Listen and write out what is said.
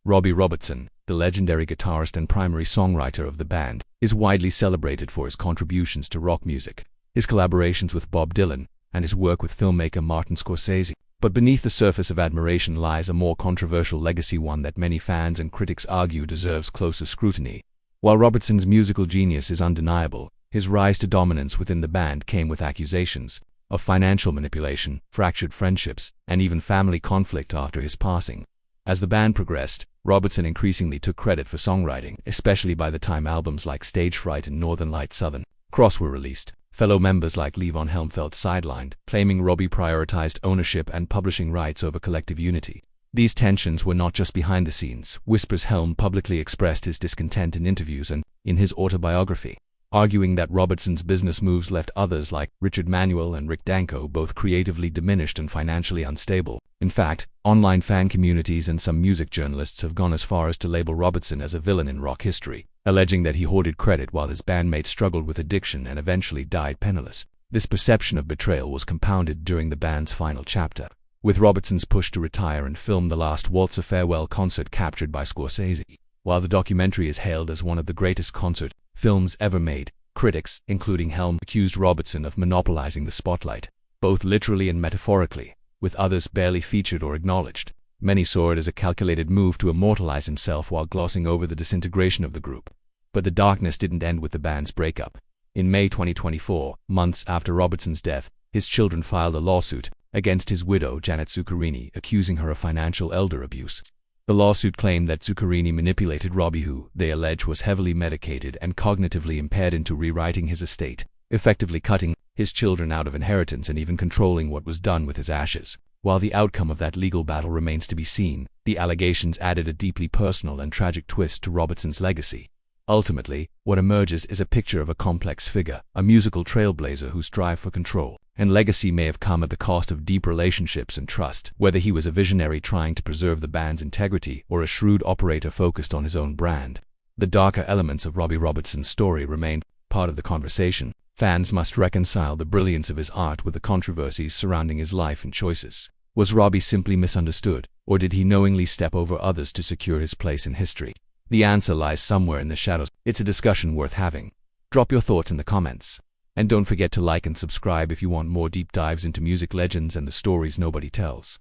Robbie Robertson, the legendary guitarist and primary songwriter of the band, is widely celebrated for his contributions to rock music, his collaborations with Bob Dylan, and his work with filmmaker Martin Scorsese. But beneath the surface of admiration lies a more controversial legacy, one that many fans and critics argue deserves closer scrutiny. While Robertson's musical genius is undeniable, his rise to dominance within the band came with accusations of financial manipulation, fractured friendships, and even family conflict after his passing. As the band progressed, Robertson increasingly took credit for songwriting, especially by the time albums like Stage Fright and Northern Light Southern Cross were released. Fellow members like Levon Helm felt sidelined, claiming Robbie prioritized ownership and publishing rights over collective unity. These tensions were not just behind the scenes. Whispers Helm publicly expressed his discontent in interviews and in his autobiography, arguing that Robertson's business moves left others like Richard Manuel and Rick Danko both creatively diminished and financially unstable. In fact, online fan communities and some music journalists have gone as far as to label Robertson as a villain in rock history, alleging that he hoarded credit while his bandmates struggled with addiction and eventually died penniless. This perception of betrayal was compounded during the band's final chapter, with Robertson's push to retire and film The Last Waltz, a farewell concert captured by Scorsese. While the documentary is hailed as one of the greatest concert films ever made, critics, including Helm, accused Robertson of monopolizing the spotlight, both literally and metaphorically, with others barely featured or acknowledged. Many saw it as a calculated move to immortalize himself while glossing over the disintegration of the group. But the darkness didn't end with the band's breakup. In May 2024, months after Robertson's death, his children filed a lawsuit against his widow, Janet Zuccherini, accusing her of financial elder abuse. The lawsuit claimed that Zuccherini manipulated Robbie, who, they allege, was heavily medicated and cognitively impaired, into rewriting his estate, effectively cutting his children out of inheritance and even controlling what was done with his ashes. While the outcome of that legal battle remains to be seen, the allegations added a deeply personal and tragic twist to Robertson's legacy. Ultimately, what emerges is a picture of a complex figure, a musical trailblazer whose drive for control and legacy may have come at the cost of deep relationships and trust. Whether he was a visionary trying to preserve the band's integrity or a shrewd operator focused on his own brand, the darker elements of Robbie Robertson's story remain part of the conversation. Fans must reconcile the brilliance of his art with the controversies surrounding his life and choices. Was Robbie simply misunderstood, or did he knowingly step over others to secure his place in history? The answer lies somewhere in the shadows. It's a discussion worth having. Drop your thoughts in the comments. And don't forget to like and subscribe if you want more deep dives into music legends and the stories nobody tells.